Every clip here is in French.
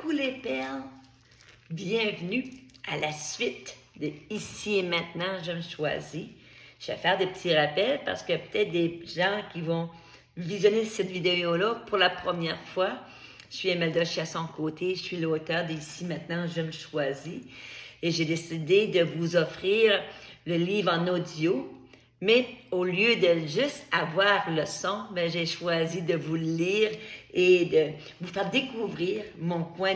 Coucou les perles, bienvenue à la suite de Ici et maintenant, je me choisis. Je vais faire des petits rappels parce qu'il y a peut-être des gens qui vont visionner cette vidéo-là pour la première fois. Je suis Imelda Chasson-Côté, je suis l'auteur d'Ici maintenant, je me choisis. Et j'ai décidé de vous offrir le livre en audio. Mais au lieu de juste avoir le son, ben, j'ai choisi de vous le lire et de vous faire découvrir mon coin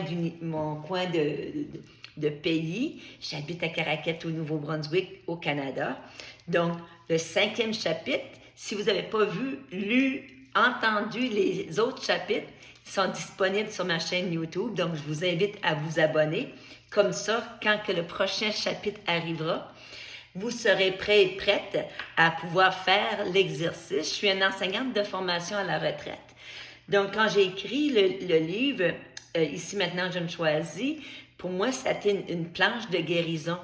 de pays. J'habite à Caraquette, au Nouveau-Brunswick, au Canada. Donc, le 5e chapitre, si vous n'avez pas vu, lu, entendu les autres chapitres, ils sont disponibles sur ma chaîne YouTube. Donc, je vous invite à vous abonner. Comme ça, quand que le prochain chapitre arrivera, vous serez prêt et prête à pouvoir faire l'exercice. Je suis une enseignante de formation à la retraite. Donc, quand j'ai écrit le livre, Ici maintenant, je me choisis, pour moi, c'était une planche de guérison.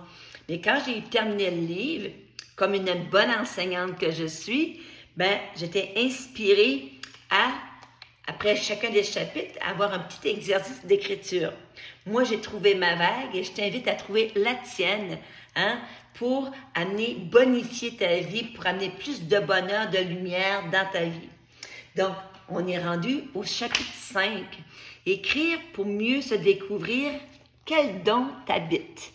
Mais quand j'ai terminé le livre, comme une bonne enseignante que je suis, ben, j'étais inspirée à, après chacun des chapitres, avoir un petit exercice d'écriture. Moi, j'ai trouvé ma vague et je t'invite à trouver la tienne, hein, pour bonifier ta vie, pour amener plus de bonheur, de lumière dans ta vie. Donc, on est rendu au chapitre 5. Écrire pour mieux se découvrir quel don t'habite.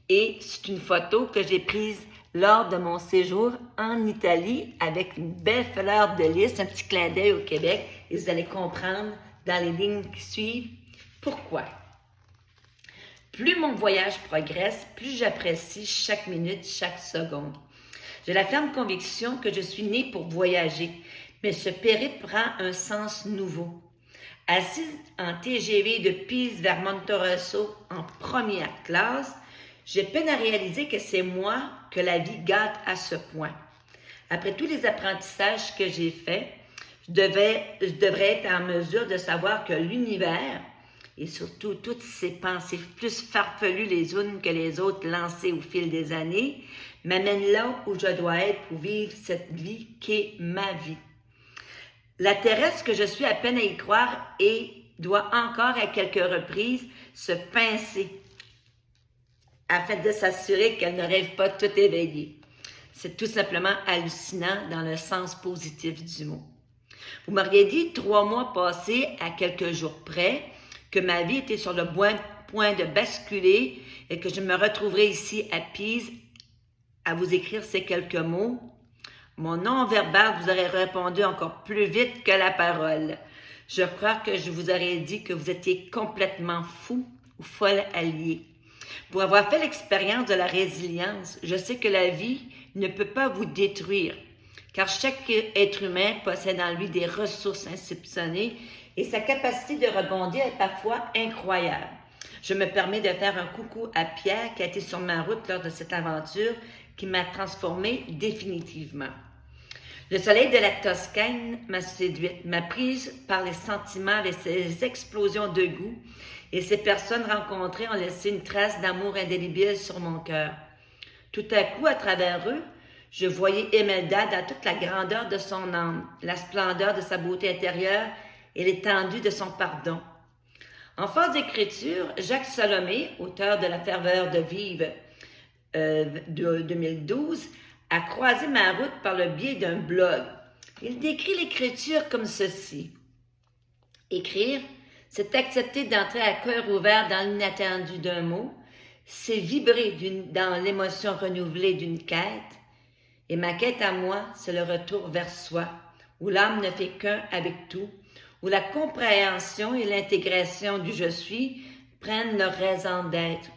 Et c'est une photo que j'ai prise lors de mon séjour en Italie avec une belle fleur de lys, un petit clin d'œil au Québec. Et vous allez comprendre dans les lignes qui suivent pourquoi. Plus mon voyage progresse, plus j'apprécie chaque minute, chaque seconde. J'ai la ferme conviction que je suis née pour voyager, mais ce périple prend un sens nouveau. Assise en TGV de Pise vers Monterosso en première classe, j'ai peine à réaliser que c'est moi que la vie gâte à ce point. Après tous les apprentissages que j'ai faits, je devrais être en mesure de savoir que l'univers, et surtout toutes ces pensées plus farfelues les unes que les autres lancées au fil des années, m'amènent là où je dois être pour vivre cette vie qu'est ma vie. La terrestre que je suis à peine à y croire et doit encore à quelques reprises se pincer afin de s'assurer qu'elle ne rêve pas tout éveillée. C'est tout simplement hallucinant dans le sens positif du mot. Vous m'auriez dit 3 mois passés à quelques jours près que ma vie était sur le point de basculer et que je me retrouverais ici à Pise à vous écrire ces quelques mots. Mon non-verbal vous aurait répondu encore plus vite que la parole. Je crois que je vous aurais dit que vous étiez complètement fou ou folle alliée. Pour avoir fait l'expérience de la résilience, je sais que la vie ne peut pas vous détruire, car chaque être humain possède en lui des ressources insoupçonnées et sa capacité de rebondir est parfois incroyable. Je me permets de faire un coucou à Pierre qui a été sur ma route lors de cette aventure qui m'a transformée définitivement. Le soleil de la Toscane m'a séduite, m'a prise par les sentiments avec ses explosions de goût et ces personnes rencontrées ont laissé une trace d'amour indélébile sur mon cœur. Tout à coup, à travers eux, je voyais Imelda dans toute la grandeur de son âme, la splendeur de sa beauté intérieure et l'étendue de son pardon. En phase d'écriture, Jacques Salomé, auteur de La ferveur de vivre de 2012, a croisé ma route par le biais d'un blog. Il décrit l'écriture comme ceci. Écrire, c'est accepter d'entrer à cœur ouvert dans l'inattendu d'un mot, c'est vibrer dans l'émotion renouvelée d'une quête, et ma quête à moi, c'est le retour vers soi, où l'âme ne fait qu'un avec tout, où la compréhension et l'intégration du « je suis » prennent leur raison d'être.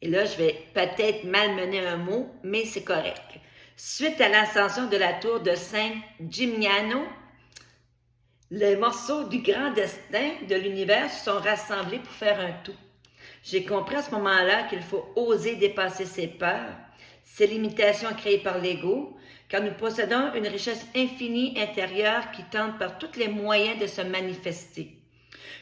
Et là, je vais peut-être malmener un mot, mais c'est correct. Suite à l'ascension de la tour de Saint-Gimignano, les morceaux du grand destin de l'univers se sont rassemblés pour faire un tout. J'ai compris à ce moment-là qu'il faut oser dépasser ses peurs, ses limitations créées par l'ego, car nous possédons une richesse infinie intérieure qui tente par tous les moyens de se manifester.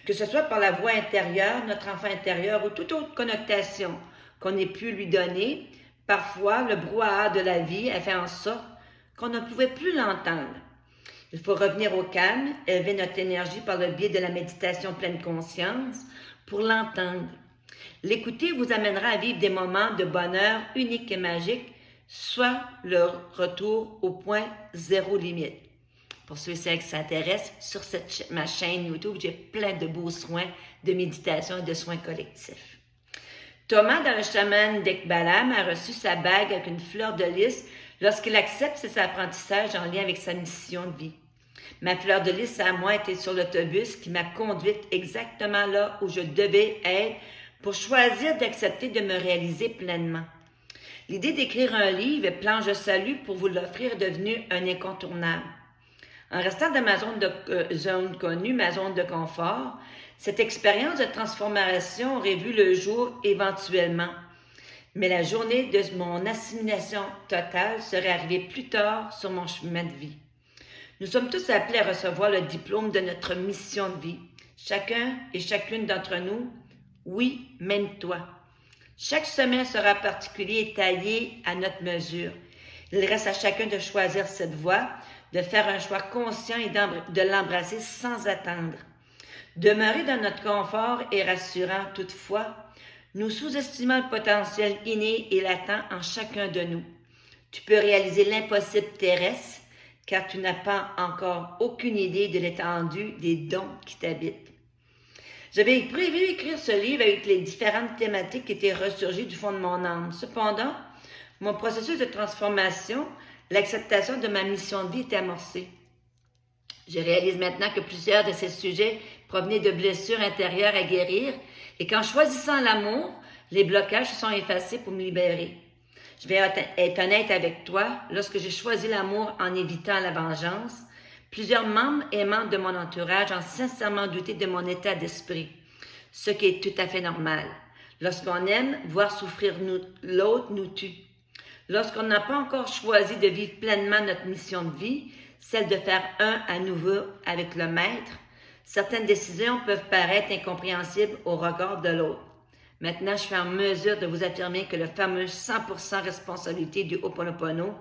Que ce soit par la voix intérieure, notre enfant intérieur ou toute autre connotation qu'on ait pu lui donner, parfois le brouhaha de la vie a fait en sorte qu'on ne pouvait plus l'entendre. Il faut revenir au calme, élever notre énergie par le biais de la méditation pleine conscience pour l'entendre. L'écouter vous amènera à vivre des moments de bonheur uniques et magiques, soit le retour au point zéro limite. Pour ceux et celles qui s'intéressent, sur ma chaîne YouTube, j'ai plein de beaux soins de méditation et de soins collectifs. Thomas, dans le chaman d'Ekbalam, a reçu sa bague avec une fleur de lys lorsqu'il accepte ses apprentissages en lien avec sa mission de vie. Ma fleur de lys à moi était sur l'autobus qui m'a conduite exactement là où je devais être pour choisir d'accepter de me réaliser pleinement. L'idée d'écrire un livre, Planche de salut, pour vous l'offrir est devenue un incontournable. En restant dans ma zone connue, ma zone de confort, cette expérience de transformation aurait vu le jour éventuellement. Mais la journée de mon assimilation totale serait arrivée plus tard sur mon chemin de vie. Nous sommes tous appelés à recevoir le diplôme de notre mission de vie. Chacun et chacune d'entre nous, oui, même toi. Chaque semaine sera particulier et taillé à notre mesure. Il reste à chacun de choisir cette voie, de faire un choix conscient et de l'embrasser sans attendre. Demeurer dans notre confort est rassurant toutefois. Nous sous-estimons le potentiel inné et latent en chacun de nous. Tu peux réaliser l'impossible terrestre car tu n'as pas encore aucune idée de l'étendue des dons qui t'habitent. J'avais prévu écrire ce livre avec les différentes thématiques qui étaient ressurgies du fond de mon âme. Cependant, mon processus de transformation, l'acceptation de ma mission de vie est amorcé. Je réalise maintenant que plusieurs de ces sujets provenaient de blessures intérieures à guérir et qu'en choisissant l'amour, les blocages se sont effacés pour me libérer. Je vais être honnête avec toi, lorsque j'ai choisi l'amour en évitant la vengeance, plusieurs membres et membres de mon entourage ont sincèrement douté de mon état d'esprit, ce qui est tout à fait normal. Lorsqu'on aime, voir souffrir l'autre nous tue. Lorsqu'on n'a pas encore choisi de vivre pleinement notre mission de vie, celle de faire un à nouveau avec le Maître, certaines décisions peuvent paraître incompréhensibles au regard de l'autre. Maintenant, je suis en mesure de vous affirmer que le fameux 100% responsabilité du Ho'oponopono,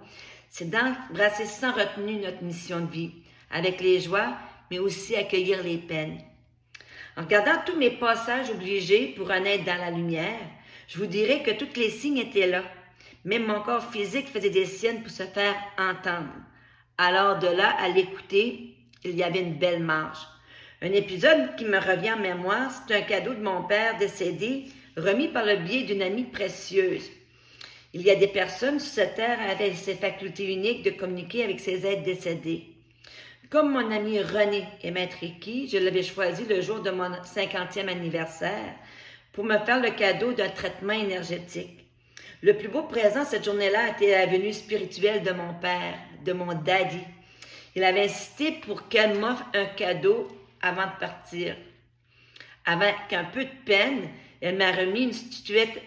c'est d'embrasser sans retenue notre mission de vie, avec les joies, mais aussi accueillir les peines. En regardant tous mes passages obligés pour en être dans la lumière, je vous dirais que tous les signes étaient là. Même mon corps physique faisait des siennes pour se faire entendre. Alors de là à l'écouter, il y avait une belle marge. Un épisode qui me revient en mémoire, c'est un cadeau de mon père décédé, remis par le biais d'une amie précieuse. Il y a des personnes sur cette terre avec ces facultés uniques de communiquer avec ses êtres décédés. Comme mon ami René est maître Reiki, je l'avais choisi le jour de mon 50e anniversaire pour me faire le cadeau d'un traitement énergétique. Le plus beau présent cette journée-là était la venue spirituelle de mon père, de mon daddy. Il avait insisté pour qu'elle m'offre un cadeau avant de partir. Avec un peu de peine, elle m'a remis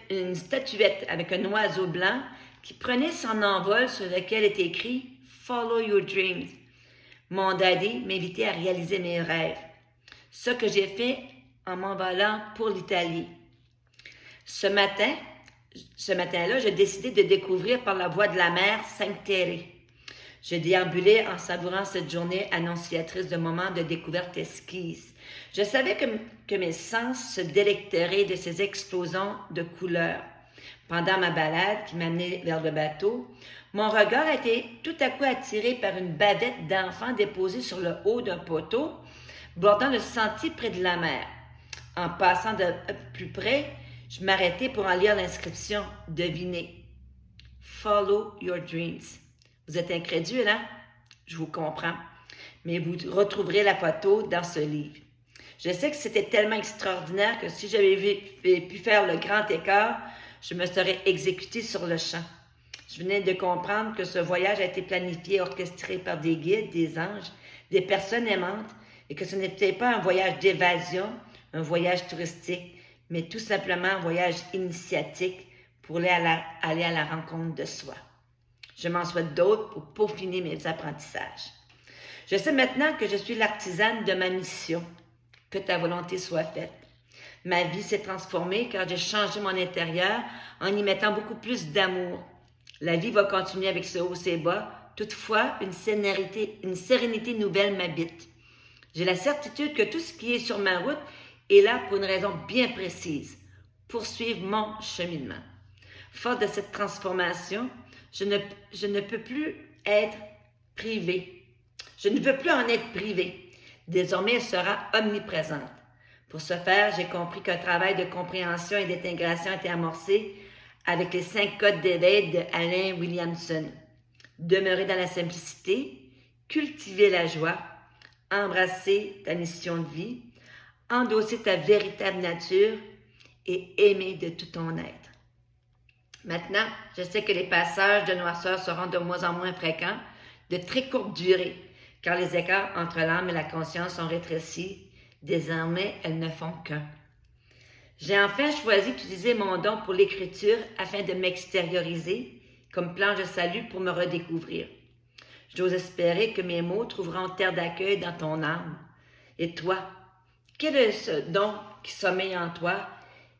une statuette avec un oiseau blanc qui prenait son envol sur lequel était écrit « Follow your dreams ». Mon daddy m'invitait à réaliser mes rêves. Ce que j'ai fait en m'envolant pour l'Italie. Ce matin-là, j'ai décidé de découvrir par la voie de la mer Sainte-Thérèse. Je déambulais en savourant cette journée annonciatrice de moments de découverte esquisse. Je savais que mes sens se délecteraient de ces explosions de couleurs. Pendant ma balade qui m'amenait vers le bateau, mon regard a été tout à coup attiré par une bavette d'enfants déposée sur le haut d'un poteau, bordant le sentier près de la mer. En passant de plus près, je m'arrêtais pour en lire l'inscription « Devinez. Follow your dreams ». Vous êtes incrédule, hein? Je vous comprends. Mais vous retrouverez la photo dans ce livre. Je sais que c'était tellement extraordinaire que si j'avais pu faire le grand écart, je me serais exécutée sur le champ. Je venais de comprendre que ce voyage a été planifié et orchestré par des guides, des anges, des personnes aimantes, et que ce n'était pas un voyage d'évasion, un voyage touristique, mais tout simplement un voyage initiatique pour aller à la rencontre de soi. Je m'en souhaite d'autres pour peaufiner mes apprentissages. Je sais maintenant que je suis l'artisane de ma mission. Que ta volonté soit faite. Ma vie s'est transformée car j'ai changé mon intérieur en y mettant beaucoup plus d'amour. La vie va continuer avec ses hauts et ses bas, Toutefois, une sérénité nouvelle m'habite. J'ai la certitude que tout ce qui est sur ma route est là pour une raison bien précise, poursuivre mon cheminement. Fort de cette transformation, je ne peux plus être privé. Je ne veux plus en être privé. Désormais, elle sera omniprésente. Pour ce faire, j'ai compris qu'un travail de compréhension et d'intégration était amorcé avec les 5 codes d'éveil de Alain Williamson. Demeurer dans la simplicité, cultiver la joie, embrasser ta mission de vie, endosser ta véritable nature et aimer de tout ton être. Maintenant, je sais que les passages de noirceur seront de moins en moins fréquents, de très courte durée, car les écarts entre l'âme et la conscience sont rétrécis. Désormais, elles ne font qu'un. J'ai enfin choisi d'utiliser mon don pour l'écriture afin de m'extérioriser comme planche de salut pour me redécouvrir. J'ose espérer que mes mots trouveront terre d'accueil dans ton âme. Et toi, quel est ce don qui sommeille en toi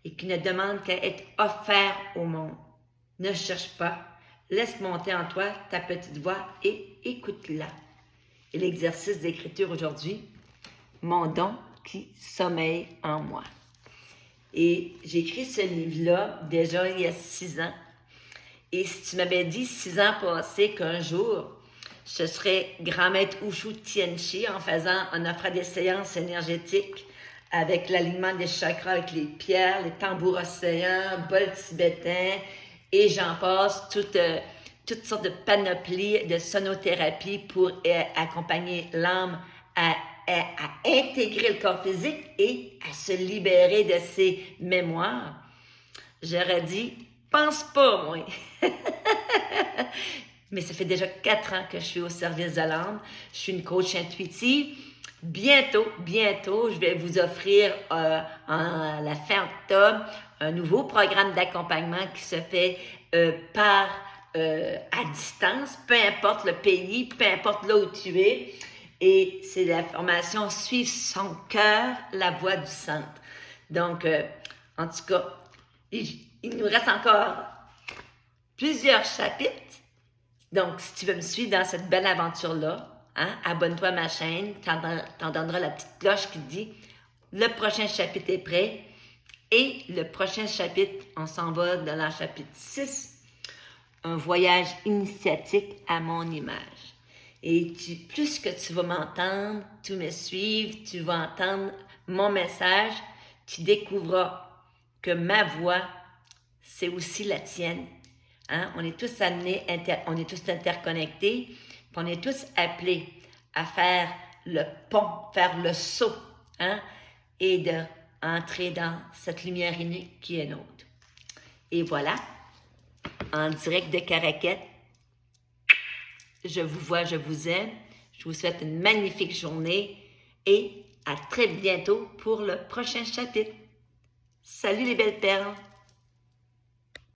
et qui ne demande qu'à être offert au monde? Ne cherche pas, laisse monter en toi ta petite voix et écoute-la. Et l'exercice d'écriture aujourd'hui, mon don qui sommeille en moi. Et j'ai écrit ce livre-là déjà il y a 6 ans. Et si tu m'avais dit 6 ans passés qu'un jour, je serais grand maître Ushu Tianchi en offrant des séances énergétiques avec l'alignement des chakras, avec les pierres, les tambours océans, bols tibétains, et j'en passe, toutes sortes de panoplies de sonothérapie pour accompagner l'âme à intégrer le corps physique et à se libérer de ses mémoires. J'aurais dit, pense pas, moi. Mais ça fait déjà 4 ans que je suis au service de l'âme. Je suis une coach intuitive. Bientôt, je vais vous offrir en la fin octobre un nouveau programme d'accompagnement qui se fait à distance, peu importe le pays, peu importe là où tu es. Et c'est la formation Suivre son cœur, la voie du centre. Donc, en tout cas, il nous reste encore plusieurs chapitres. Donc, si tu veux me suivre dans cette belle aventure-là, abonne-toi à ma chaîne, t'entendras la petite cloche qui dit « Le prochain chapitre est prêt ». Et le prochain chapitre, on s'en va dans le chapitre 6, un voyage initiatique à mon image. Et plus que tu vas m'entendre, tu me suivre, tu vas entendre mon message, tu découvriras que ma voix, c'est aussi la tienne. On est tous amenés, on est tous interconnectés, puis on est tous appelés à faire le pont, faire le saut, et d'entrer dans cette lumière unique qui est nôtre. Et voilà, en direct de Caraquette, je vous vois, je vous aime, je vous souhaite une magnifique journée et à très bientôt pour le prochain chapitre. Salut les belles perles!